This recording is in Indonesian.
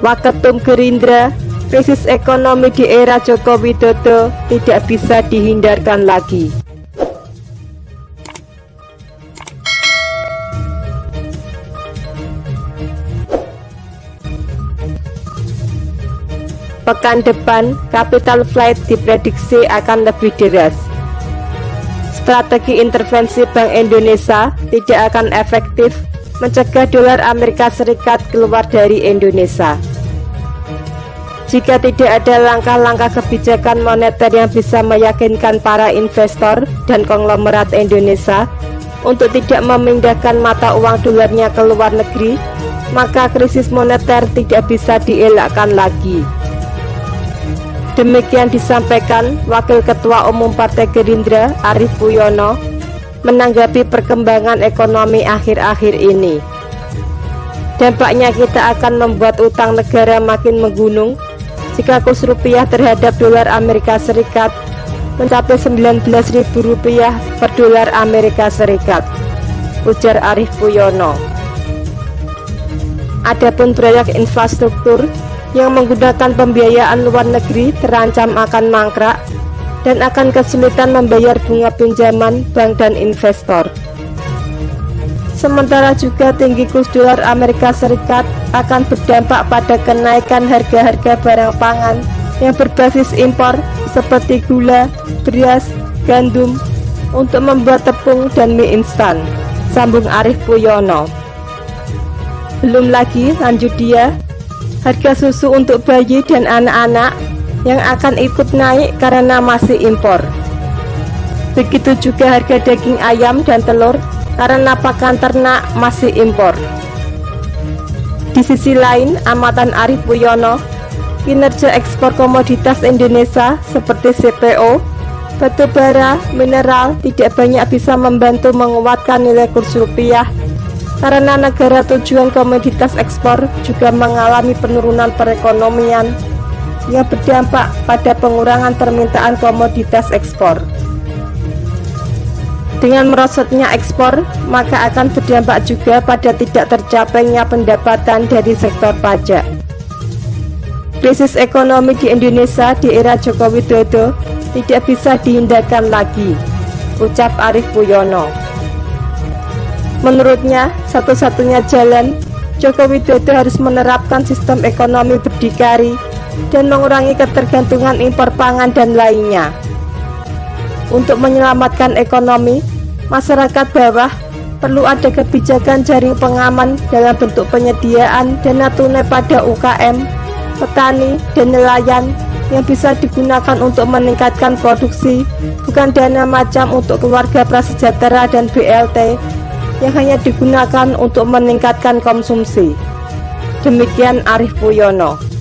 Waketum Gerindra, krisis ekonomi di era Joko Widodo tidak bisa dihindarkan lagi. Pekan depan, capital flight diprediksi akan lebih deras. Strategi intervensi Bank Indonesia tidak akan efektif mencegah dolar Amerika Serikat keluar dari Indonesia. Jika tidak ada langkah-langkah kebijakan moneter yang bisa meyakinkan para investor dan konglomerat Indonesia untuk tidak memindahkan mata uang dolarnya ke luar negeri, maka krisis moneter tidak bisa dielakkan lagi. Demikian disampaikan Wakil Ketua Umum Partai Gerindra Arief Puyono menanggapi perkembangan ekonomi akhir-akhir ini. Dampaknya kita akan membuat utang negara makin menggunung jika kurs rupiah terhadap dolar Amerika Serikat mencapai Rp19.000 per dolar Amerika Serikat, ujar Arief Puyono. Adapun proyek infrastruktur yang menggunakan pembiayaan luar negeri terancam akan mangkrak dan akan kesulitan membayar bunga pinjaman bank dan investor. Sementara juga tinggi kurs dolar Amerika Serikat akan berdampak pada kenaikan harga-harga barang pangan yang berbasis impor seperti gula, beras, gandum untuk membuat tepung dan mie instan, sambung Arief Puyono. Belum lagi, lanjut dia, harga susu untuk bayi dan anak-anak yang akan ikut naik karena masih impor. Begitu juga harga daging ayam dan telur karena pakan ternak masih impor. Di sisi lain, amatan Arief Puyono, kinerja ekspor komoditas Indonesia seperti CPO, batu bara, mineral tidak banyak bisa membantu menguatkan nilai kurs rupiah karena negara tujuan komoditas ekspor juga mengalami penurunan perekonomian yang berdampak pada pengurangan permintaan komoditas ekspor. Dengan merosotnya ekspor, maka akan berdampak juga pada tidak tercapainya pendapatan dari sektor pajak. Krisis ekonomi di Indonesia di era Joko Widodo tidak bisa dihindarkan lagi, ucap Arief Puyono. Menurutnya, satu-satunya jalan Joko Widodo harus menerapkan sistem ekonomi berdikari dan mengurangi ketergantungan impor pangan dan lainnya. Untuk menyelamatkan ekonomi, masyarakat bawah perlu ada kebijakan jaring pengaman dalam bentuk penyediaan dana tunai pada UKM, petani, dan nelayan yang bisa digunakan untuk meningkatkan produksi, bukan dana macam untuk keluarga prasejahtera dan BLT yang hanya digunakan untuk meningkatkan konsumsi. Demikian Arief Puyono.